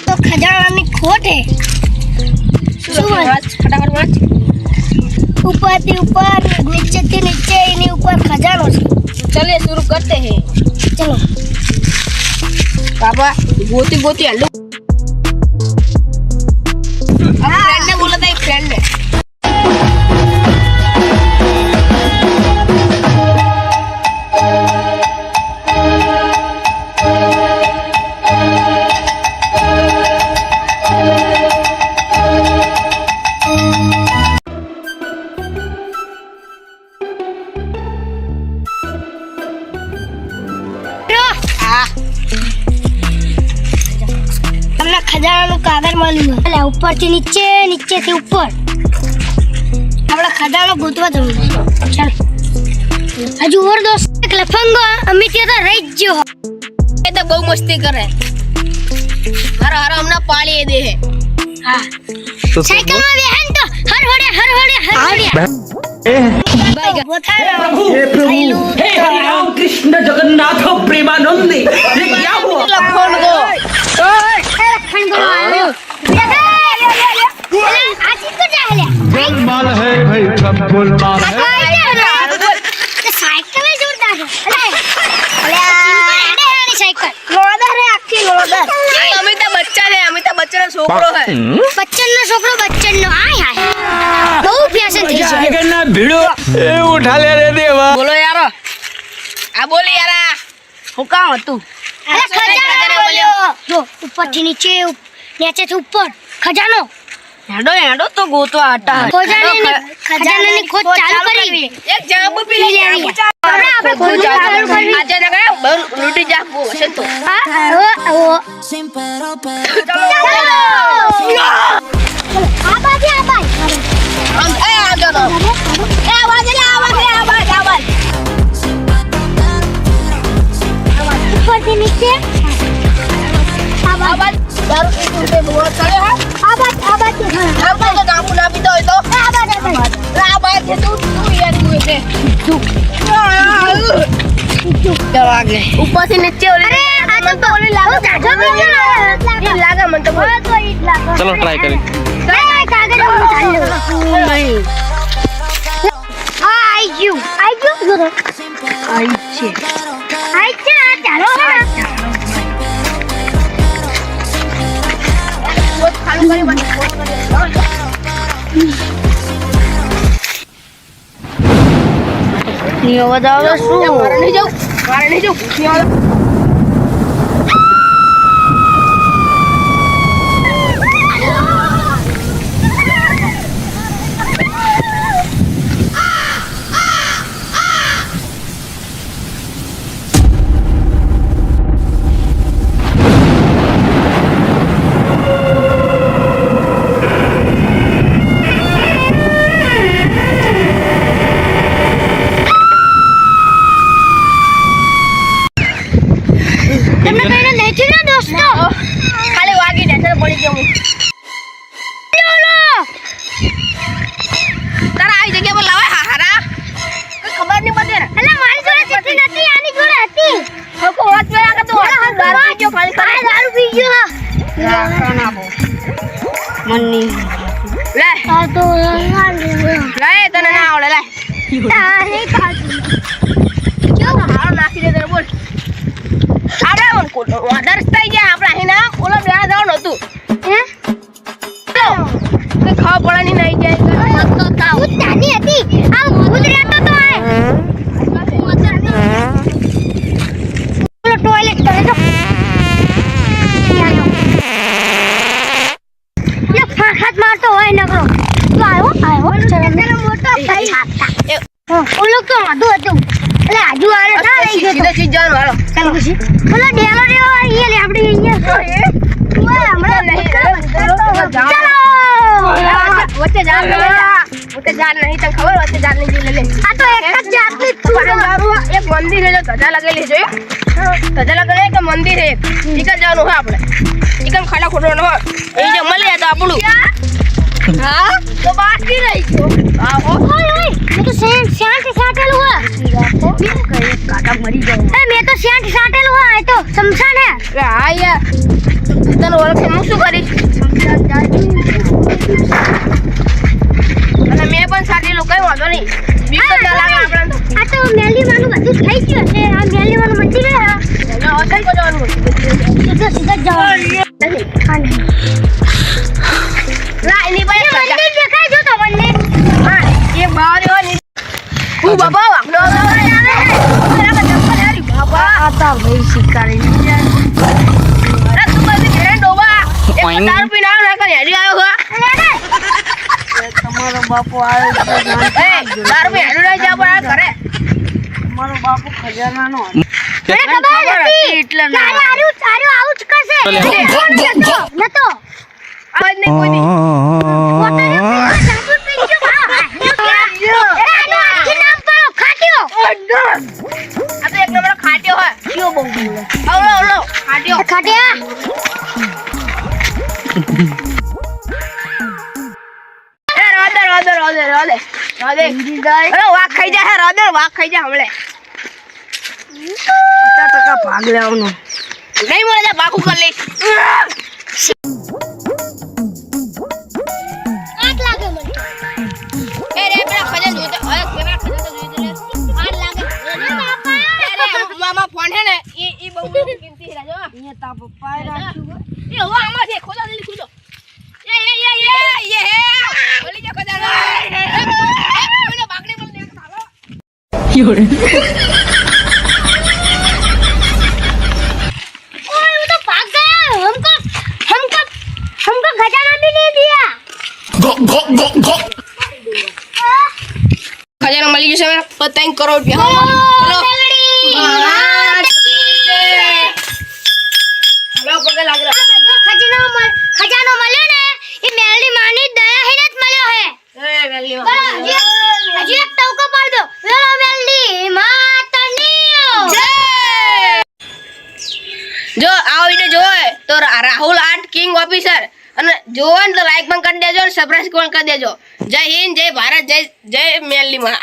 तो खजानानी खोट है फटाफट ऊपर से ऊपर नीचे से नीचे इन्हीं ऊपर खजानो चलिए शुरू करते हैं चलो बाबा गोती हल्लू फ्रेंड ने बोला था एक फ्रेंड ने हमने खजाना कागज मालूम है ऊपर से नीचे नीचे से ऊपर अपना खजाना गोतवा जरूर चल हजू और दोस्त एक लफंगो अमित ये तो रह जो ये तो बहुत मस्ती कर रहे हैं हर हमने पाली दे है हां तो साइकिल में बहन तो हर होड़े हे प्रभु हे राम कृष्ण जगन्नाथ प्रेमानंद ये क्या हुआ लखन को गोलमाल है भाई सब गोलमाल है साइकिल है जोरदार साइकिल लोडर है आखी लोडर अमिताभ बच्चन छोकरो है बच्चन नो छोकरो बच्चन नो हाय हाय बहु प्यासन थी जाएगा ना भिड़ो ए उठा ले रे देवा बोलो यार आ बोले यार हो का हो तू अरे खजाना बोलियो जो ऊपर से नीचे नीचे से ऊपर खजानो हेडो तो गोतवा हटा है खजाने ने खोज चालू करी एक जगह पे ले लिया अरे आपने खोज चालू करी आजा जगह लूटी जा वो से तो वो आवाज हम ए आ जाओ ए आवाज ऊपर से नीचे आवाज दारू की पे बोल चले है आवाज हम तो गांव ना भी तो आवाज है तू यार चलो आगे ऊपर से नीचे अरे आज तो बोले लागो ये लगा मन तो चलो ट्राई करें कागज नहीं आयु गुरु आइचे चलो बहुत खाली करी बन नहीं आवाज आवे सु मारे नहीं जाओ खाली वागी नेचर पड़ी गयो तारा आई जगह पर लावे हारा कोई खबर नहीं पड़े अरे मारी जोड़े चिट्ठी नती आनी जोड़े हती हमको हाथ में आकर तो दारू पी जो खाली दारू पी जो खाना बो मन्नी ले आ तो ले तने ना आवले ले नहीं खाती क्यों हारो नाखी दे बोल આપણે ઓર્ડર થઈ ગયા આપણે અહીં ના ઓલા બેડા જવાનું હતું હે તો ખાવા પડવાની નહીં જાય તો તાવ નાની હતી આ ભૂત રહેતો તો આય ટોયલેટ કરે તો ये फाखत मारतो હોય નકરો તો આવ્યો ચલો મોટો ભાઈ ઓ લોક તો આધો હતો એટલે આજુ આરે ના લઈ ગયો સીધો સીધો વાળો ચાલો પછી બોલો ડેલો ये ले આપણે અહીંયા ઓય હમણાં નહીં ચાલો વચ્ચે જાન નહીં તને ખબર વચ્ચે જાન નહીં લે આ તો એક જ જાતની દારૂ એક મંદિર છે ધજા લગેલી છે ધજા લગેલી કે મંદિર છે ઈકન જવાનું હોય આપણે ઈકન ખાડા ખોટવાનું હોય એ જે મળે તો આપણું હા તો બાકી રહી ગયો આવો ઓય ઓય મેં તો શાંતિ સાટેલું હે કાકા મરી જાય એ મેં તો શાંતિ સાટેલું હે આ તો સમસાન હે હા યાર તને ઓળખે હું શું કરીશ અને મેં પણ સાટેલું કઈ વાંધો નહીં બીક જ ના લાગે આપણને આ તો મેલી માનું બધું થઈ ગયું છે આ મેલી માનું મટી ગયા એટલે હોટલ પર જવાનું સીધા જવાનું હા નહીં લા એની પાસે મંદિર દેખાય જો તો મંદિર હા એ બહાર એવો ની હું બાબા વાગડો આવે બરાબર ચપ્પલ હારી બાબા આતા ભાઈ શિકારી અરે તું બધી ઘરે ડોબા એક દારૂ પીને આવ્યો ને હેડી આવ્યો છે તમારો બાપુ આવ્યો છે એ દારૂ પીને હેડી જા પર ઘરે તમારો બાપુ ખજાનાનો મને ખબર હતી એટલે ના તારું આવું જ કરશે નતો આજ નહીં કોઈ દી આ તો એક નંબર ખાટ્યો હે કયો બહુ બોલે આવલો ખાટ્યો એ રોદે અરે વાઘ ખાઈ જા હે રોદે વાઘ ખાઈ જા હમણે 50% ભાગ લેવાનો નહીં મળે જા બાકુ કર લે આગ લાગે મને એ રે પેલા ખજન જોતે અરે પેલા ખજન તો જોતે રે આગ લાગે અરે બાપા એ રે મામા ફોન હે ને ઈ બહુ કિંમતી હે જો અહીંયા તા પપ્પા રાખ્યું એ હો આમાં છે ખોદા જલ્દી ખોદો એ બોલી જા ખોદા મને બાકડી બોલ દે સાલો 有人， ओए वो तो भाग गया हमको खजाना भी नहीं दिया ખજાનો મળી જશે 3 કરોડ રૂપિયા ચલો खजानो મળ્યો ને એ મેલની માની દયા હિને જ મળ્યો હે હજી એક ટવકો પાડ દો વેલો મેલની માતનીઓ જો આ વિડિયો જોવે તો રાહુલ આર્ટ કિંગ ઓફિસર અને જોવો ને તો લાઈક પણ કરી દેજો અને સબસ્ક્રાઇબ પણ કરી દેજો જય હિન્દ જય ભારત જય મેલની માં